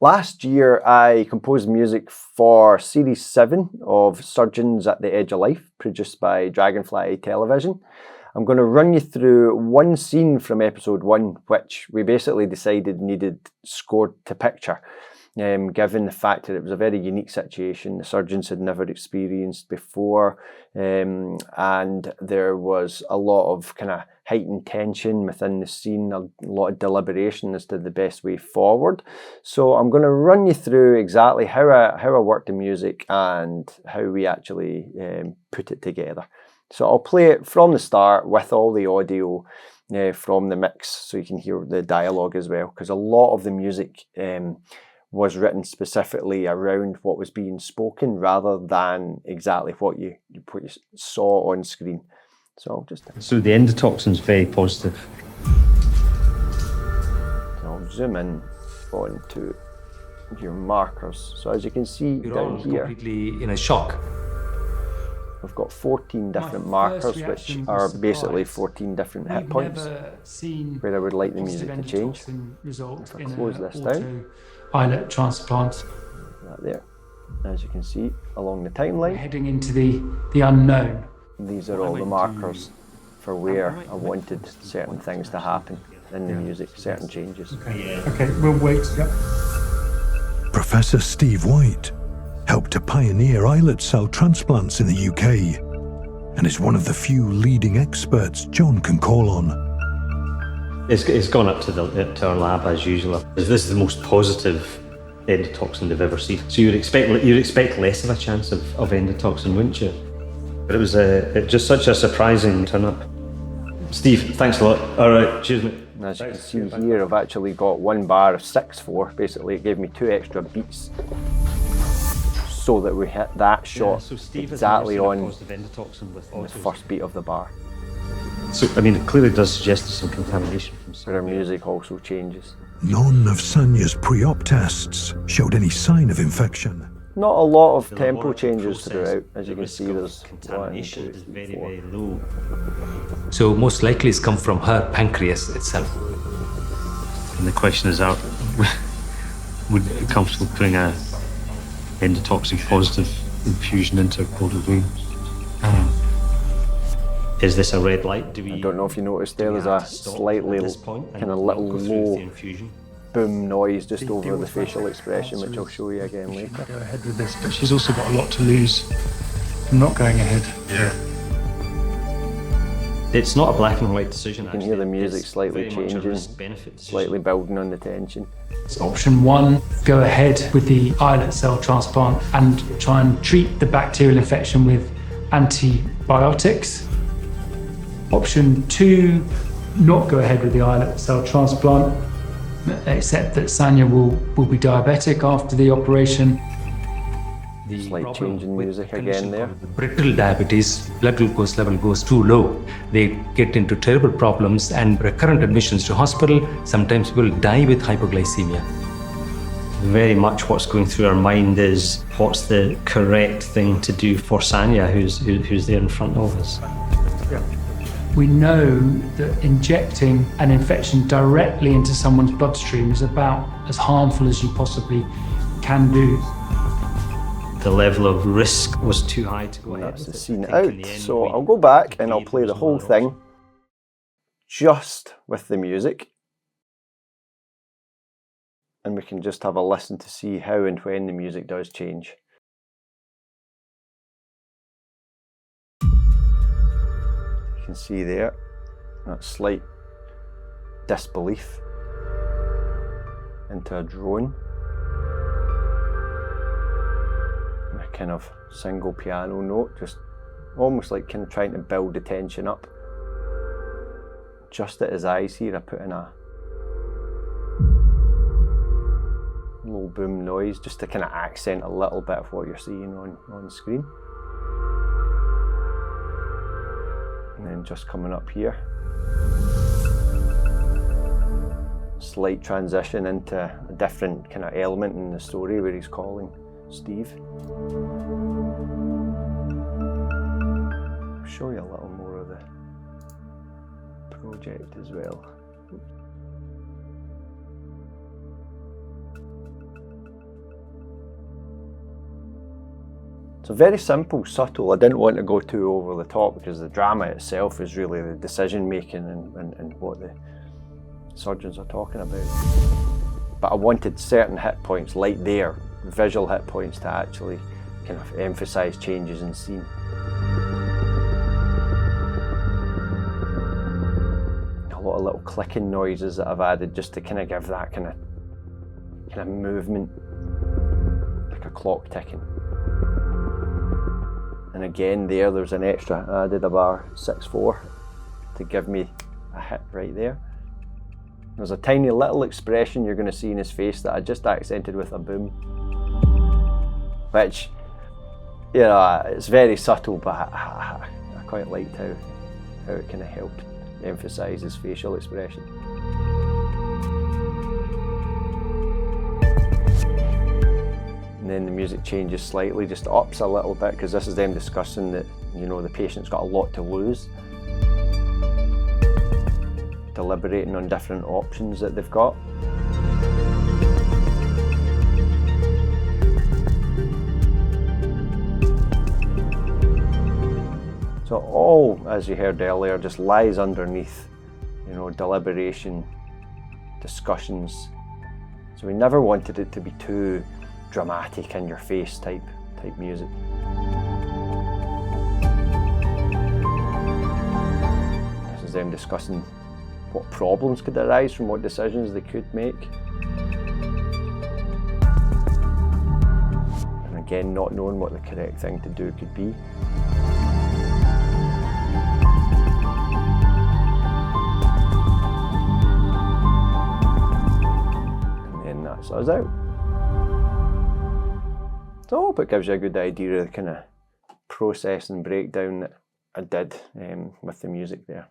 Last year, I composed music for Series 7 of Surgeons at the Edge of Life, produced by Dragonfly Television. I'm going to run you through one scene from episode 1, which we basically decided needed scored to picture, given the fact that it was a very unique situation the surgeons had never experienced before, and there was a lot of kind of heightened tension within the scene, a lot of deliberation as to the best way forward. So I'm going to run you through exactly how I worked the music and how we actually put it together. So I'll play it from the start with all the audio from the mix, so you can hear the dialogue as well, because a lot of the music was written specifically around what was being spoken rather than exactly what you saw on screen. So the endotoxin's very positive. I'll zoom in onto your markers. So as you can see down here, completely in a shock. We've got 14 different markers, which are basically 14 different hit points where I would like the music to change. If I close this down, Islet transplant. That there. As you can see along the timeline, Heading into the unknown. these are all the markers for where I wanted certain things to happen in the music, certain changes. Okay, we'll wait. Yep. Professor Steve White helped to pioneer islet cell transplants in the UK and is one of the few leading experts John can call on. It's gone up to our lab as usual. This is the most positive endotoxin they've ever seen. So you'd expect less of a chance of endotoxin, wouldn't you? But it was just such a surprising turn up. Steve, thanks a lot. All right, cheers, mate. And as you can see here, I've actually got one bar of 6/4. Basically, it gave me 2 extra beats so that we hit that shot exactly on the first beat of the bar. So, I mean, it clearly does suggest some contamination from But our music also changes. None of Sanya's pre-op tests showed any sign of infection. Not a lot of tempo changes throughout. As you can see, there's 1, 2, 3, 4. very low. So most likely it's come from her pancreas itself. And the question is, would you be comfortable putting a endotoxin positive infusion into Golden Green? Is this a red light? I don't know if you noticed there, there's a slightly kind of little low boom noise just over the facial expression, which I'll show you again later. Go ahead with this, but she's also got a lot to lose from not going ahead. Yeah. It's not a black and white decision. You can hear the music slightly changing, slightly building on the tension. Option 1, go ahead with the islet cell transplant and try and treat the bacterial infection with antibiotics. Option 2, not go ahead with the islet cell transplant, except that Sanya will be diabetic after the operation. Slight change in music again there. Brittle diabetes, blood glucose level goes too low. They get into terrible problems and recurrent admissions to hospital. Sometimes people die with hypoglycemia. Very much what's going through our mind is what's the correct thing to do for Sanya, who's there in front of us. Yeah. We know that injecting an infection directly into someone's bloodstream is about as harmful as you possibly can do. The level of risk was too high to go ahead. That's the scene out. So I'll go back and I'll play the whole thing just with the music. And we can just have a listen to see how and when the music does change. You can see there that slight disbelief into a drone. And a kind of single piano note, just almost like kind of trying to build the tension up. Just at his eyes here, I put in a low boom noise just to kind of accent a little bit of what you're seeing on screen. And then just coming up here, slight transition into a different kind of element in the story where he's calling Steve. I'll show you a little more of the project as well. So very simple, subtle. I didn't want to go too over the top because the drama itself is really the decision making and what the surgeons are talking about. But I wanted certain hit points, like there, visual hit points, to actually kind of emphasise changes in scene. A lot of little clicking noises that I've added just to kind of give that kind of movement, like a clock ticking. And again there's an extra, I added a bar 6/4 to give me a hit right there. There's a tiny little expression you're going to see in his face that I just accented with a boom. Which, you know, it's very subtle, but I quite liked how it kind of helped emphasise his facial expression. And then the music changes slightly, just ups a little bit, because this is them discussing that, you know, the patient's got a lot to lose. Deliberating on different options that they've got. So all, as you heard earlier, just lies underneath, you know, deliberation, discussions. So we never wanted it to be too dramatic, in your face type music. This is them discussing what problems could arise from what decisions they could make. And again, not knowing what the correct thing to do could be. And then that's us out. So I hope it gives you a good idea of the kind of process and breakdown that I did with the music there.